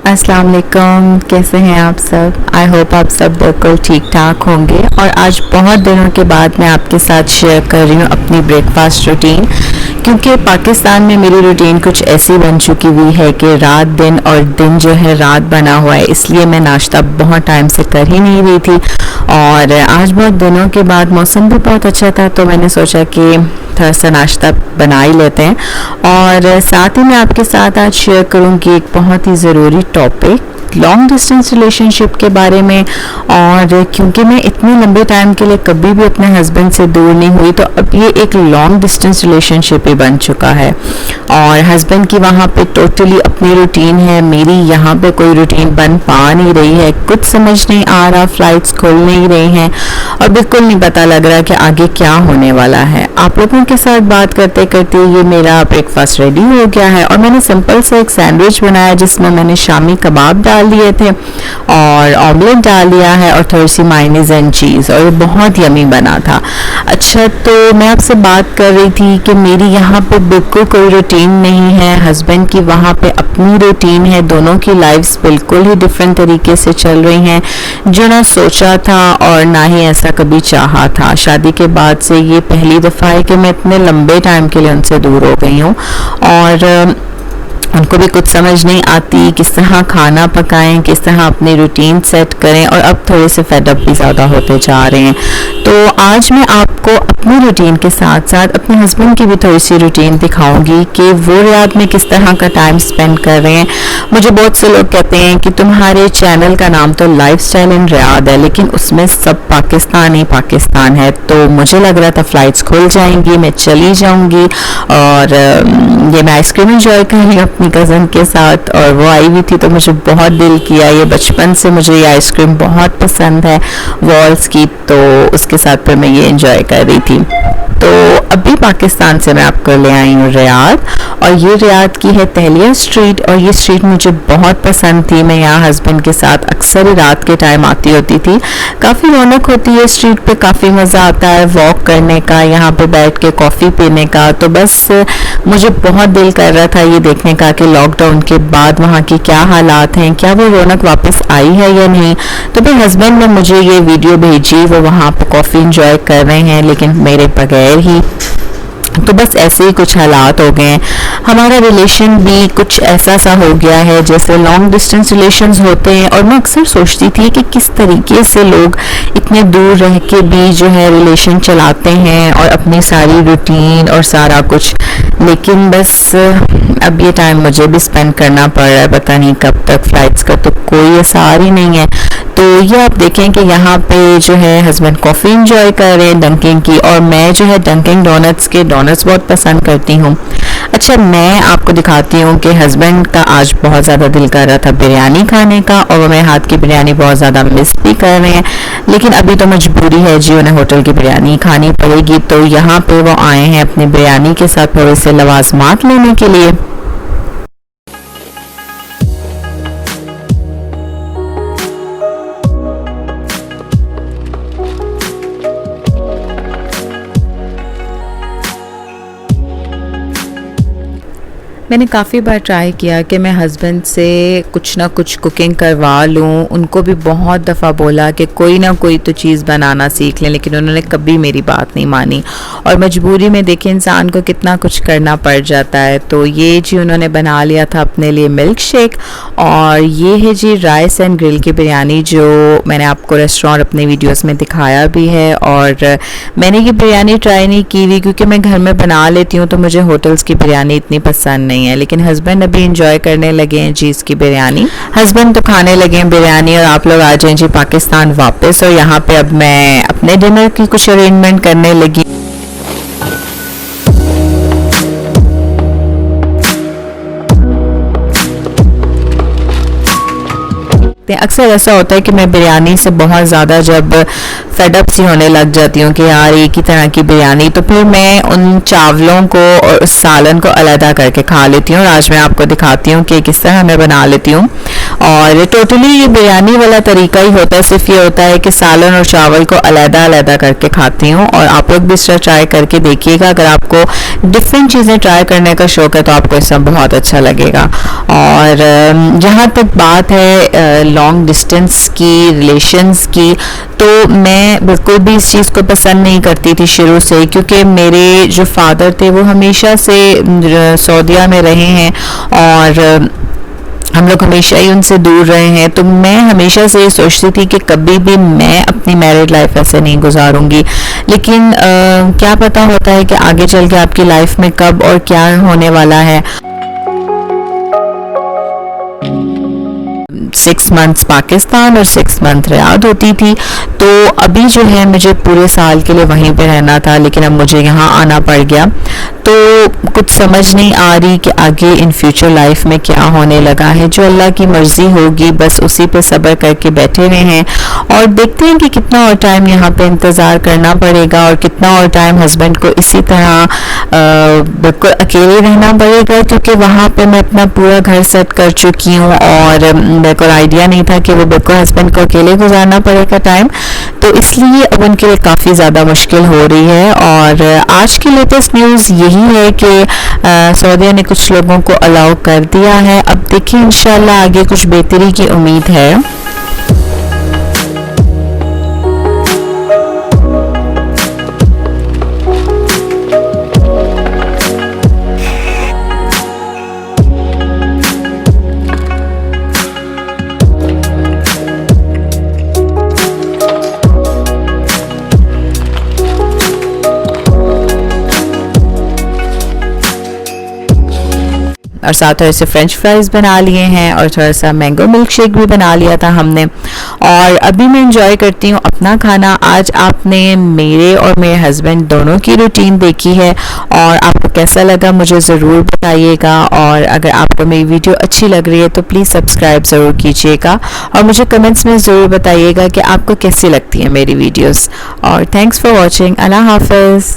अस्सलाम वालेकुम, कैसे हैं आप सब। आई होप आप सब बिल्कुल ठीक ठाक होंगे। और आज बहुत दिनों के बाद मैं आपके साथ शेयर कर रही हूँ अपनी ब्रेकफास्ट रूटीन, क्योंकि पाकिस्तान में मेरी रूटीन कुछ ऐसी बन चुकी हुई है कि रात दिन और दिन जो है रात बना हुआ है, इसलिए मैं नाश्ता बहुत टाइम से कर ही नहीं रही थी। और आज बहुत दिनों के बाद मौसम भी बहुत अच्छा था, तो मैंने सोचा कि थोड़ा सा नाश्ता बना ही लेते हैं। और साथ ही मैं आपके साथ आज शेयर करूँगी एक बहुत ही ज़रूरी टॉपिक, लॉन्ग डिस्टेंस रिलेशनशिप के बारे में। और क्योंकि मैं इतने लंबे टाइम के लिए कभी भी अपने हस्बैंड से दूर नहीं हुई, तो अब ये एक लॉन्ग डिस्टेंस रिलेशनशिप ही बन चुका है। और हस्बैंड की वहाँ पे टोटली अपनी रूटीन है, मेरी यहाँ पे कोई रूटीन बन पा नहीं रही है। कुछ समझ नहीं आ रहा, फ्लाइट्स खुल नहीं रही हैं और बिल्कुल नहीं पता लग रहा कि आगे क्या होने वाला है। आप लोगों के साथ बात करते करते ये मेरा ब्रेकफास्ट रेडी हो गया है। और मैंने सिंपल से एक सैंडविच बनाया जिसमें मैंने शामी कबाब डाल दिए थे और ऑमलेट डाल दिया है और थोड़ी सी मायोनीज एंड चीज़, और ये बहुत यमी बना था। अच्छा, तो मैं आपसे बात कर रही थी कि मेरी यहाँ पे बिल्कुल कोई रूटीन नहीं है, हस्बैंड की वहाँ पे अपनी रूटीन है। दोनों की लाइफ्स बिल्कुल ही डिफरेंट तरीके से चल रही हैं, जो ना सोचा था और ना ही ऐसा कभी चाहा था। शादी के बाद से ये पहली दफ़ा है कि मैं इतने लंबे टाइम के लिए उनसे दूर हो गई हूँ। और उनको भी कुछ समझ नहीं आती किस तरह खाना पकाएं, किस तरह अपनी रूटीन सेट करें, और अब थोड़े से फेडअप भी ज़्यादा होते जा रहे हैं। तो आज मैं आपको अपनी रूटीन के साथ साथ अपने हस्बैंड की भी थोड़ी सी रूटीन दिखाऊंगी कि वो रियाद में किस तरह का टाइम स्पेंड कर रहे हैं। मुझे बहुत से लोग कहते हैं कि तुम्हारे चैनल का नाम तो लाइफस्टाइल इन रियाद है, लेकिन उसमें सब पाकिस्तान ही पाकिस्तान है। तो मुझे लग रहा था फ़्लाइट्स खुल जाएंगी, मैं चली जाऊँगी और ये मैं आइसक्रीम इंजॉय कर रही हूँ अपनी कज़न के साथ। और वो आई हुई थी तो मुझे बहुत दिल किया, ये बचपन से मुझे ये आइसक्रीम बहुत पसंद है वॉल्स की, तो उसके साथ फिर मैं ये इंजॉय कर रही थी। तो अभी पाकिस्तान से मैं आपको ले आई हूँ रियाद, और ये रियाद की है तहलिया स्ट्रीट। और ये स्ट्रीट मुझे बहुत पसंद थी, मैं यहाँ हस्बैंड के साथ अक्सर ही रात के टाइम आती होती थी। काफ़ी रौनक होती है स्ट्रीट पे, काफ़ी मज़ा आता है वॉक करने का, यहाँ पे बैठ के कॉफ़ी पीने का। तो बस मुझे बहुत दिल कर रहा था ये देखने का कि लॉकडाउन के बाद वहाँ की क्या हालात हैं, क्या वो रौनक वापस आई है या नहीं। तो फिर हस्बैंड ने मुझे ये वीडियो भेजी, वो वहाँ पर कॉफ़ी इंजॉय कर रहे हैं लेकिन मेरे बगैर ही। तो बस ऐसे ही कुछ हालात हो गए हैं, हमारा रिलेशन भी कुछ ऐसा सा हो गया है जैसे लॉन्ग डिस्टेंस रिलेशंस होते हैं। और मैं अक्सर सोचती थी कि किस तरीके से लोग इतने दूर रह के भी जो है रिलेशन चलाते हैं और अपनी सारी रूटीन और सारा कुछ। लेकिन बस अब ये टाइम मुझे भी स्पेंड करना पड़ रहा है, पता नहीं कब तक। फ्लाइट्स का तो कोई आसार ही नहीं है। तो ये आप देखें कि यहाँ पे जो है हस्बैंड कॉफ़ी इंजॉय कर रहे हैं डंकिंग की, और मैं जो है डंकिंग डोनट्स के डोनट्स बहुत पसंद करती हूँ। अच्छा, मैं आपको दिखाती हूँ कि हस्बैंड का आज बहुत ज़्यादा दिल कर रहा था बिरयानी खाने का, और वो मेरे हाथ की बिरयानी बहुत ज़्यादा मिस भी कर रहे हैं। लेकिन अभी तो मजबूरी है जी, उन्हें होटल की बिरयानी खानी पड़ेगी। तो यहाँ पे वो आए हैं अपनी बिरयानी के साथ थोड़े से लवाजमात लेने के लिए। मैंने काफ़ी बार ट्राई किया कि मैं हस्बैंड से कुछ ना कुछ कुकिंग करवा लूँ, उनको भी बहुत दफ़ा बोला कि कोई ना कोई तो चीज़ बनाना सीख लें, लेकिन उन्होंने कभी मेरी बात नहीं मानी। और मजबूरी में देखिए इंसान को कितना कुछ करना पड़ जाता है। तो ये जी उन्होंने बना लिया था अपने लिए मिल्क शेक, और ये है जी राइस एंड ग्रिल की बिरयानी, जो मैंने आपको रेस्टोरेंट अपने वीडियोस में दिखाया भी है। और मैंने ये बिरयानी ट्राई नहीं की हुई क्योंकि मैं घर में बना लेती हूँ, तो मुझे होटल्स की बिरयानी इतनी पसंद नहीं है। लेकिन हस्बैंड अभी इंजॉय करने लगे हैं जी इसकी बिरयानी। हस्बैंड तो खाने लगे हैं बिरयानी, और आप लोग आ जाएं जी पाकिस्तान वापस। और यहाँ पे अब मैं अपने डिनर की कुछ अरेंजमेंट करने लगी। अक्सर ऐसा होता है कि मैं बिरयानी से बहुत ज़्यादा जब फेडअप सी होने लग जाती हूँ कि यार एक ही तरह की बिरयानी, तो फिर मैं उन चावलों को और उस सालन को अलहदा करके खा लेती हूँ। और आज मैं आपको दिखाती हूँ कि किस तरह मैं बना लेती हूँ। और टोटली ये बिरयानी वाला तरीका ही होता है, सिर्फ ये होता है कि सालन और चावल को अलग-अलग करके खाती हूँ। और आप लोग भी इसका ट्राई करके देखिएगा। अगर आपको डिफरेंट चीज़ें ट्राई करने का शौक़ है तो आपको इसमें बहुत अच्छा लगेगा। और जहाँ तक बात है लॉन्ग डिस्टेंस की, रिलेशंस की, तो मैं बिल्कुल भी इस चीज़ को पसंद नहीं करती थी शुरू से, क्योंकि मेरे जो फादर थे वो हमेशा से सऊदीया में रहे हैं और हम लोग हमेशा ही उनसे दूर रहे हैं। तो मैं हमेशा से ये सोचती थी कि कभी भी मैं अपनी मैरिड लाइफ ऐसे नहीं गुजारूंगी। लेकिन क्या पता होता है कि आगे चल के आपकी लाइफ में कब और क्या होने वाला है। 6 मंथ्स पाकिस्तान और 6 मंथ रियाद होती थी, तो अभी जो है मुझे पूरे साल के लिए वहीं पे रहना था, लेकिन अब मुझे यहाँ आना पड़ गया। तो कुछ समझ नहीं आ रही कि आगे इन फ्यूचर लाइफ में क्या होने लगा है। जो अल्लाह की मर्ज़ी होगी बस उसी पे सब्र करके बैठे हुए हैं और देखते हैं कि कितना और टाइम यहाँ पे इंतज़ार करना पड़ेगा और कितना और टाइम हस्बैंड को इसी तरह बिल्कुल अकेले रहना पड़ेगा, क्योंकि वहाँ पे मैं अपना पूरा घर सेट कर चुकी हूँ और मेरे को आइडिया नहीं था कि वो बिल्कुल हस्बैंड को अकेले गुजारना पड़ेगा टाइम। तो इसलिए अब उनके लिए काफ़ी ज़्यादा मुश्किल हो रही है। और आज की लेटेस्ट न्यूज़ यही है कि सऊदीया ने कुछ लोगों को अलाउ कर दिया है। अब देखिए इंशाल्लाह आगे कुछ बेहतरी की उम्मीद है। और साथ में ऐसे फ्रेंच फ्राइज़ बना लिए हैं और थोड़ा सा मैंगो मिल्क शेक भी बना लिया था हमने। और अभी मैं इंजॉय करती हूँ अपना खाना। आज आपने मेरे और मेरे हस्बैंड दोनों की रूटीन देखी है और आपको कैसा लगा मुझे ज़रूर बताइएगा। और अगर आपको मेरी वीडियो अच्छी लग रही है तो प्लीज़ सब्सक्राइब ज़रूर कीजिएगा और मुझे कमेंट्स में ज़रूर बताइएगा कि आपको कैसी लगती है मेरी वीडियोज़। और थैंक्स फॉर वॉचिंग। अल्लाह हाफ़िज़।